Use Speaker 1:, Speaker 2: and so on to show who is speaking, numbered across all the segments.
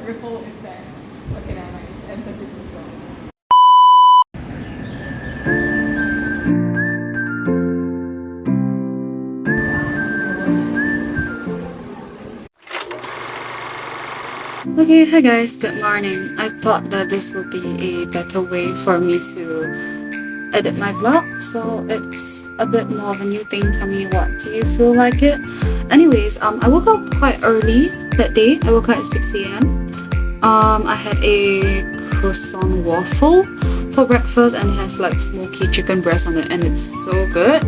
Speaker 1: ripple effect. Okay, now my emphasis as well.
Speaker 2: Okay, hi guys, good morning. I thought that this would be a better way for me to edit my vlog, so it's a bit more of a new thing. Tell me, what do you feel like it? Anyways, I woke up quite early that day. I woke up at 6 a.m. I had a croissant waffle for breakfast, and it has like smoky chicken breast on it, and it's so good.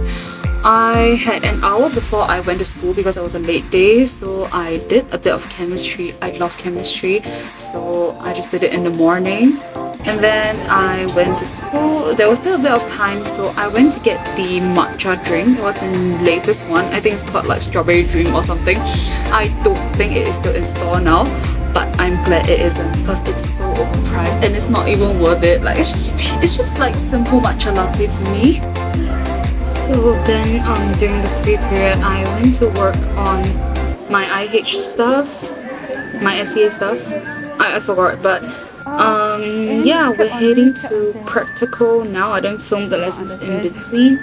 Speaker 2: I had an hour before I went to school because it was a late day, so I did a bit of chemistry. I love chemistry, so I just did it in the morning. And then I went to school. There was still a bit of time, so I went to get the matcha drink. It was the latest one. I think it's called like strawberry dream or something. I don't think it is still in store now, but I'm glad it isn't because it's so overpriced and it's not even worth it. Like it's just like simple matcha latte to me. So then during the free period, I went to work on my IH stuff, my SEA stuff. I forgot, but yeah, we're heading to practical now. I don't film the lessons in between.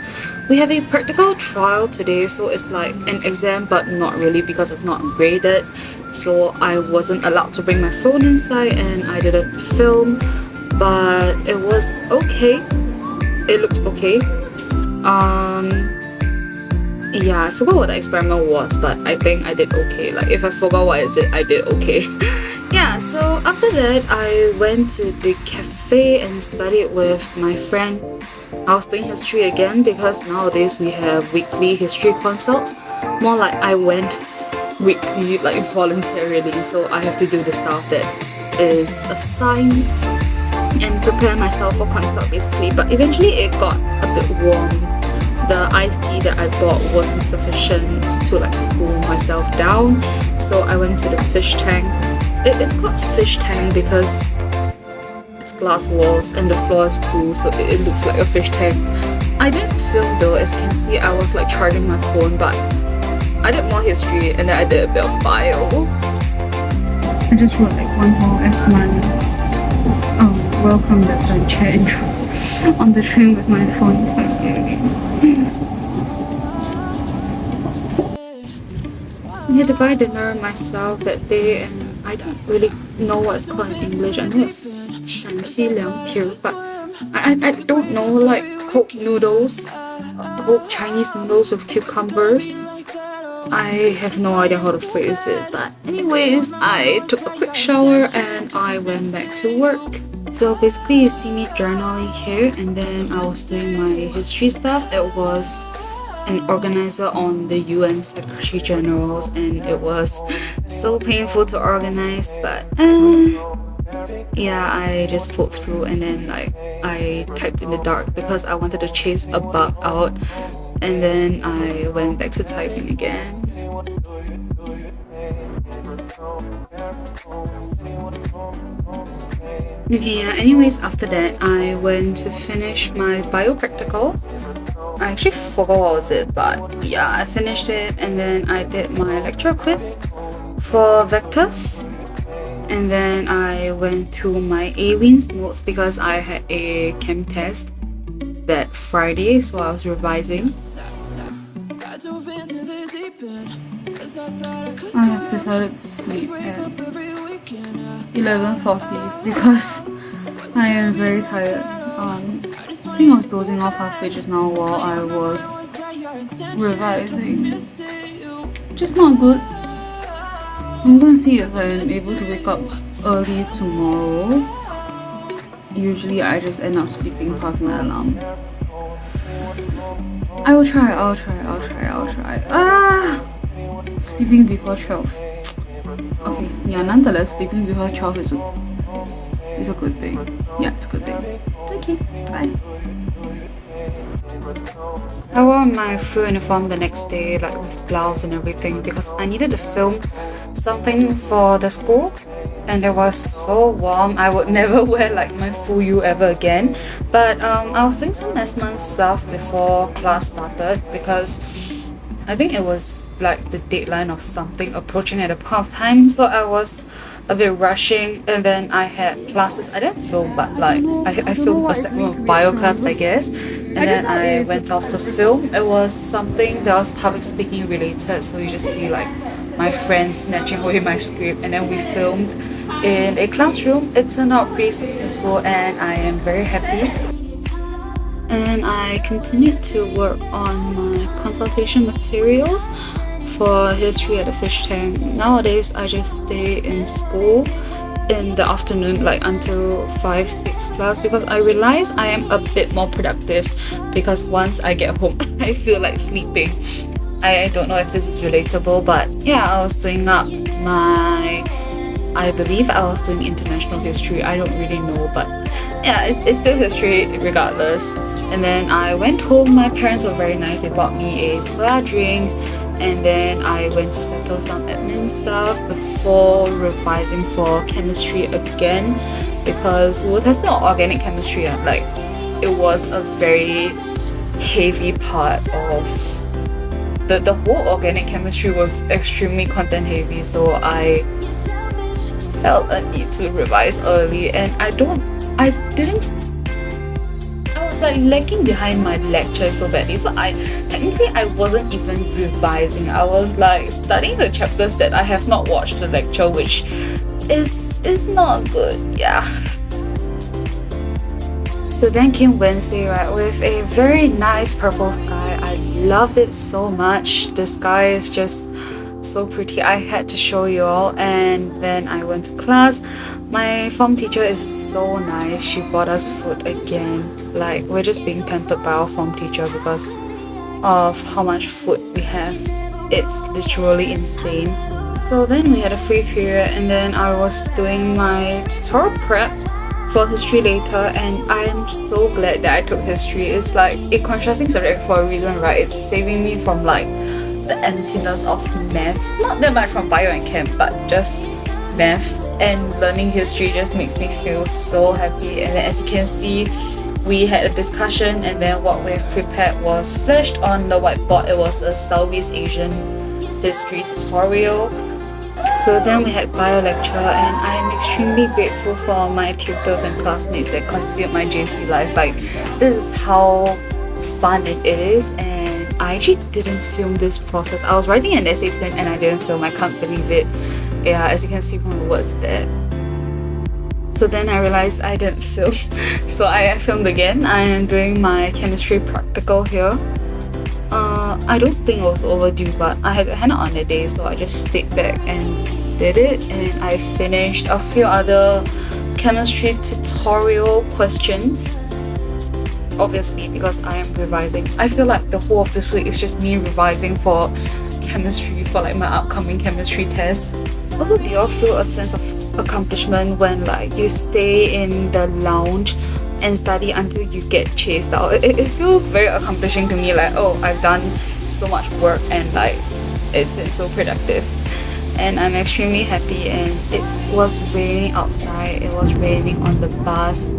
Speaker 2: We have a practical trial today, so it's like an exam, but not really because it's not graded. So I wasn't allowed to bring my phone inside, and I didn't film, but it was okay. It looked okay. Yeah, I forgot what the experiment was, but I think I did okay. Like, if I forgot what I did okay. Yeah, so after that, I went to the cafe and studied with my friend. I was doing history again because nowadays we have weekly history consults. More like I went weekly, like voluntarily, so I have to do the stuff that is assigned and prepare myself for consult basically. But eventually it got a bit warm. The iced tea that I bought wasn't sufficient to like cool myself down, so I went to the fish tank. It's called fish tank because it's glass walls and the floor is pool, so it looks like a fish tank. I didn't film though. As you can see, I was like charging my phone, but I did more history and then I did a bit of bio.
Speaker 1: I just wrote like one whole S-man welcome the adventure on the train with my phone. It's quite scary.
Speaker 2: I had to buy dinner myself that day, and I don't really know what it's called in English. I know it's 陕西凉皮, but I don't know, like Coke noodles, Coke Chinese noodles with cucumbers. I have no idea how to phrase it, but anyways, I took a quick shower and I went back to work. So basically you see me journaling here, and then I was doing my history stuff. It was an organizer on the UN Secretary Generals, and it was so painful to organize, but yeah, I just pulled through, and then like I typed in the dark because I wanted to chase a bug out, and then I went back to typing again. Okay, yeah, anyways, after that, I went to finish my bio practical. I actually forgot what was it, but yeah, I finished it, and then I did my lecture quiz for vectors, and then I went through my AWIN's notes because I had a chem test that Friday, so I was revising.
Speaker 1: I have decided to sleep at 11:40 because I am very tired. I think I was dozing off halfway just now while I was revising. Just not good. I'm gonna see if I'm able to wake up early tomorrow. Usually I just end up sleeping past my alarm. I'll try. Sleeping before 12. Okay, yeah, nonetheless, sleeping before 12 is a good thing. Yeah, it's a good thing. Okay, bye.
Speaker 2: I wore my full uniform the next day, like with blouse and everything, because I needed to film something for the school, and it was so warm. I would never wear like my full U ever again. But I was doing some assessment stuff before class started because I think it was like the deadline of something approaching at a point of time, so I was a bit rushing, and then I had classes. I didn't film, but like I
Speaker 1: I don't know
Speaker 2: filmed a
Speaker 1: what is
Speaker 2: segment of
Speaker 1: being
Speaker 2: bio
Speaker 1: created
Speaker 2: class,
Speaker 1: from.
Speaker 2: I guess, and
Speaker 1: I just
Speaker 2: then
Speaker 1: know it
Speaker 2: I
Speaker 1: is
Speaker 2: went off to
Speaker 1: a
Speaker 2: film. It was something that was public speaking related, so you just see like my friends snatching away my script, and then we filmed in a classroom. It turned out pretty successful, and I am very happy. And I continued to work on my consultation materials for history at the fish tank. Nowadays, I just stay in school in the afternoon, like until 5, 6 plus, because I realize I am a bit more productive because once I get home, I feel like sleeping. I don't know if this is relatable, but yeah, I was doing up my. I believe I was doing international history. I don't really know, but yeah, it's still history regardless. And then I went home. My parents were very nice. They bought me a soda drink, and then I went to settle some admin stuff before revising for chemistry again because we were testing on organic chemistry. Like it was a very heavy part of the whole organic chemistry was extremely content heavy, so I felt a need to revise early, and I didn't I was like lagging behind my lecture so badly, so I wasn't even revising. I was like studying the chapters that I have not watched the lecture, which is not good. Yeah. So then came Wednesday, right, with a very nice purple sky. I loved it so much. The sky is just so pretty. I had to show you all, and then I went to class. My form teacher is so nice. She bought us food again. Like we're just being pampered by our form teacher because of how much food we have. It's literally insane. So then we had a free period, and then I was doing my tutorial prep for history later, and I am so glad that I took history. It's like a contrasting subject for a reason, right? It's saving me from like the emptiness of math. Not that much from bio and chem, but just math, and learning history just makes me feel so happy. And then as you can see, we had a discussion, and then what we have prepared was flashed on the whiteboard. It was a Southeast Asian history tutorial. So then we had bio lecture, and I am extremely grateful for my tutors and classmates that constitute my JC life. Like this is how fun it is, and I actually didn't film this process. I was writing an essay plan and I didn't film. I can't believe it. Yeah, as you can see from the words there. So then I realized I didn't film. So I filmed again. I am doing my chemistry practical here. I don't think it was overdue, but I had it on a day, so I just stayed back and did it, and I finished a few other chemistry tutorial questions. Obviously, because I am revising. I feel like the whole of this week is just me revising for chemistry, for like my upcoming chemistry test. Also, do you all feel a sense of accomplishment when like you stay in the lounge and study until you get chased out? It feels very accomplishing to me, like, oh, I've done so much work and like it's been so productive, and I'm extremely happy. And it was raining outside, it was raining on the bus,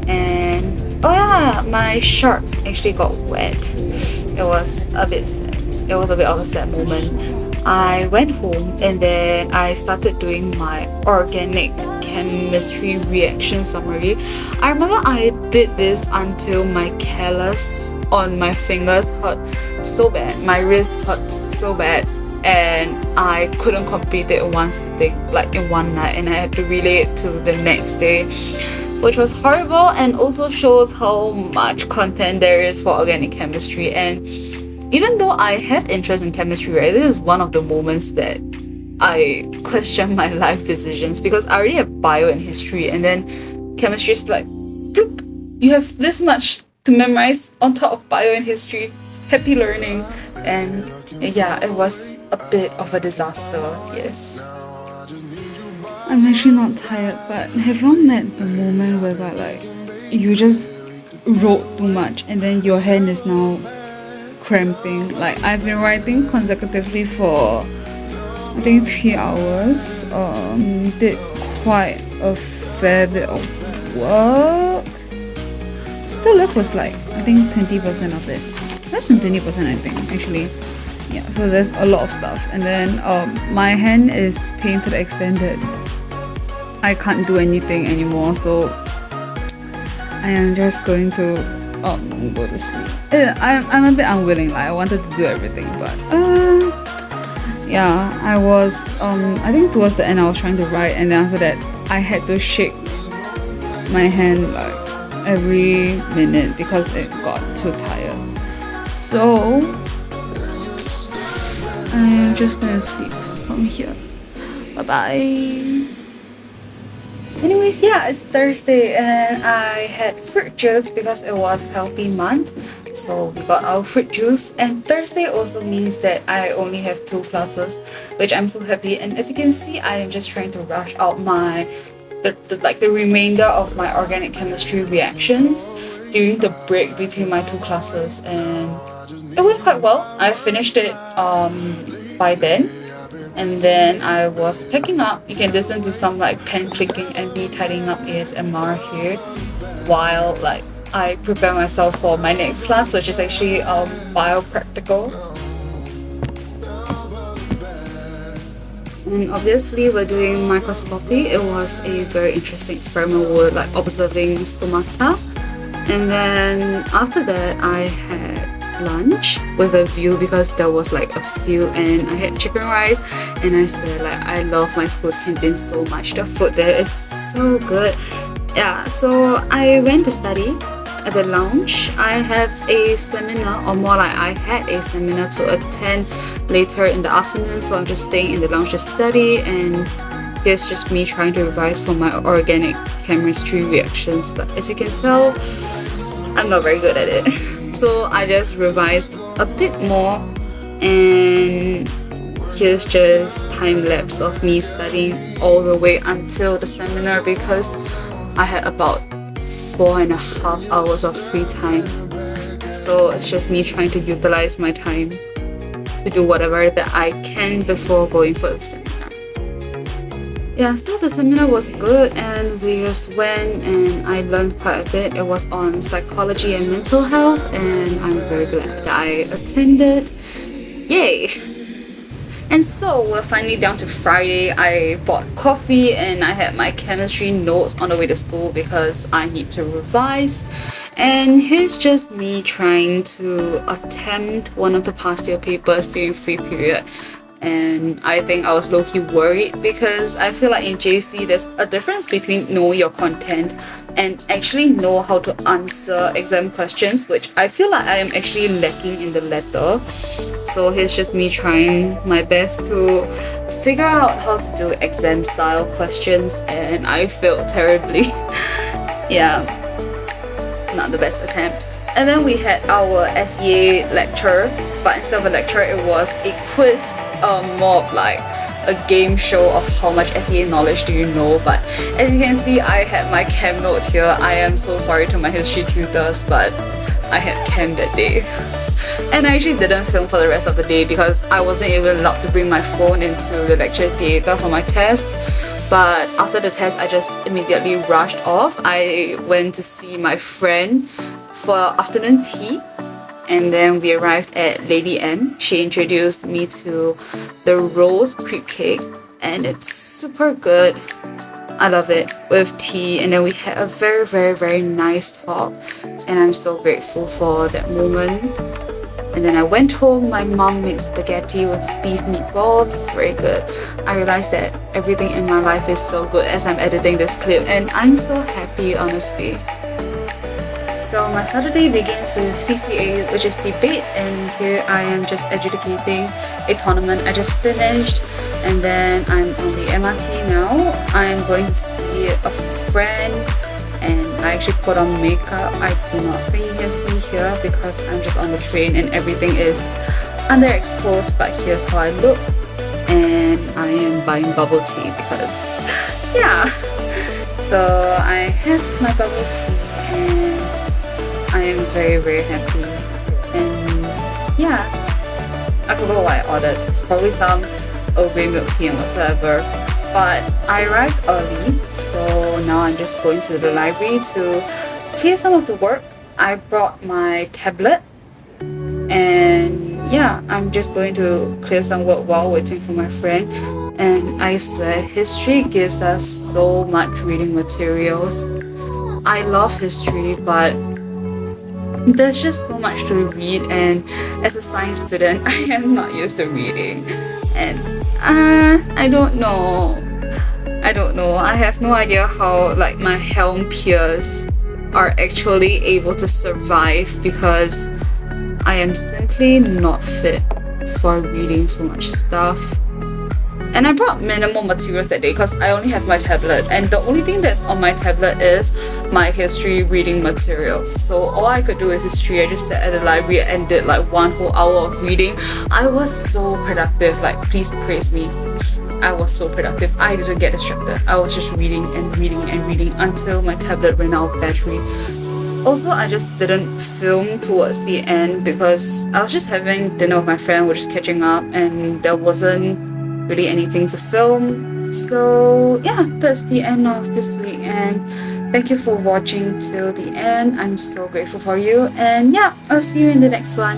Speaker 2: and oh yeah, my shirt actually got wet. It was a bit sad. It was a bit of a sad moment. I went home and then I started doing my organic chemistry reaction summary. I remember I did this until my callus on my fingers hurt so bad. My wrist hurt so bad, and I couldn't complete it in one sitting, like in one night, and I had to relay it to the next day, which was horrible, and also shows how much content there is for organic chemistry. And even though I have interest in chemistry, right, this is one of the moments that I question my life decisions, because I already have bio and history, and then chemistry is like, bloop, you have this much to memorize on top of bio and history. Happy learning. And yeah, it was a bit of a disaster, yes.
Speaker 1: I'm actually not tired, but have you all met the moment whereby like you just wrote too much and then your hand is now cramping? Like I've been writing consecutively for I think 3 hours. Did quite a fair bit of work. Still left with like I think 20% of it. Less than 20% I think actually. Yeah, so there's a lot of stuff. And then my hand is pain to the extent that I can't do anything anymore. So I am just going to go to sleep. I'm a bit unwilling. Like I wanted to do everything, but yeah, I was I think towards the end I was trying to write, and then after that I had to shake my hand like every minute because it got too tired. So I'm just gonna sleep from here. Bye bye.
Speaker 2: Anyways, yeah, it's Thursday and I had fruit juice because it was healthy month. So we got our fruit juice, and Thursday also means that I only have 2 classes, which I'm so happy. And as you can see, I am just trying to rush out the remainder of my organic chemistry reactions during the break between my 2 classes, and it went quite well. I finished it by then. And then I was packing up. You can listen to some like pen clicking and me tidying up ASMR here while like I prepare myself for my next class, which is actually biopractical. And obviously we're doing microscopy. It was a very interesting experiment. We were like observing stomata. And then after that I had lunch with a view because there was like a few, and I had chicken rice, and I said like I love my school's canteen so much. The food there is so good. Yeah, so I went to study at the lounge. I have a seminar, or more like I had a seminar to attend later in the afternoon, so I'm just staying in the lounge to study, and here's just me trying to revise for my organic chemistry reactions. But as you can tell, I'm not very good at it. So I just revised a bit more, and here's just time lapse of me studying all the way until the seminar because I had about 4.5 hours of free time. So it's just me trying to utilize my time to do whatever that I can before going for the seminar. Yeah, so the seminar was good and we just went and I learned quite a bit. It was on psychology and mental health, and I'm very glad that I attended. Yay! And so we're finally down to Friday. I bought coffee and I had my chemistry notes on the way to school because I need to revise. And here's just me trying to attempt one of the past year papers during free period. And I think I was low-key worried because I feel like in JC there's a difference between know your content and actually know how to answer exam questions, which I feel like I am actually lacking in the latter. So here's just me trying my best to figure out how to do exam style questions, and I failed terribly. Yeah, not the best attempt. And then we had our SEA lecture, but instead of a lecture it was a quiz, more of like a game show of how much SEA knowledge do you know. But as you can see, I had my chem notes here. I am so sorry to my history tutors, but I had chem that day. And I actually didn't film for the rest of the day because I wasn't even allowed to bring my phone into the lecture theatre for my test. But after the test, I just immediately rushed off. I went to see my friend for afternoon tea, and then we arrived at Lady M. She introduced me to the rose crepe cake, and it's super good. I love it with tea, and then we had a very, very, very nice talk, and I'm so grateful for that moment. And then I went home. My mom made spaghetti with beef meatballs. It's very good. I realized that everything in my life is so good as I'm editing this clip, and I'm so happy, honestly. So my Saturday begins with CCA, which is debate, and here I am just adjudicating a tournament I just finished, and then I'm on the MRT now. I'm going to see a friend, and I actually put on makeup. I do not think you can see here because I'm just on the train and everything is underexposed, but here's how I look. And I am buying bubble tea because yeah, so I have my bubble tea and I am very, very happy. And yeah, I forgot what I ordered. It's probably some Earl Grey milk tea and whatsoever. But I arrived early, so now I'm just going to the library to clear some of the work. I brought my tablet, and yeah, I'm just going to clear some work while waiting for my friend. And I swear, history gives us so much reading materials. I love history, but there's just so much to read, and as a science student, I am not used to reading. And I don't know. I don't know. I have no idea how like my helm peers are actually able to survive because I am simply not fit for reading so much stuff. And I brought minimal materials that day because I only have my tablet, and the only thing that's on my tablet is my history reading materials. So all I could do is history. I just sat at the library and did like 1 whole hour of reading. I was so productive. Like, please praise me. I was so productive. I didn't get distracted. I was just reading and reading and reading until my tablet ran out of battery. Also, I just didn't film towards the end because I was just having dinner with my friend. We're just catching up, and there wasn't really anything to film. So yeah, that's the end of this week, and thank you for watching till the end. I'm so grateful for you, and yeah, I'll see you in the next one.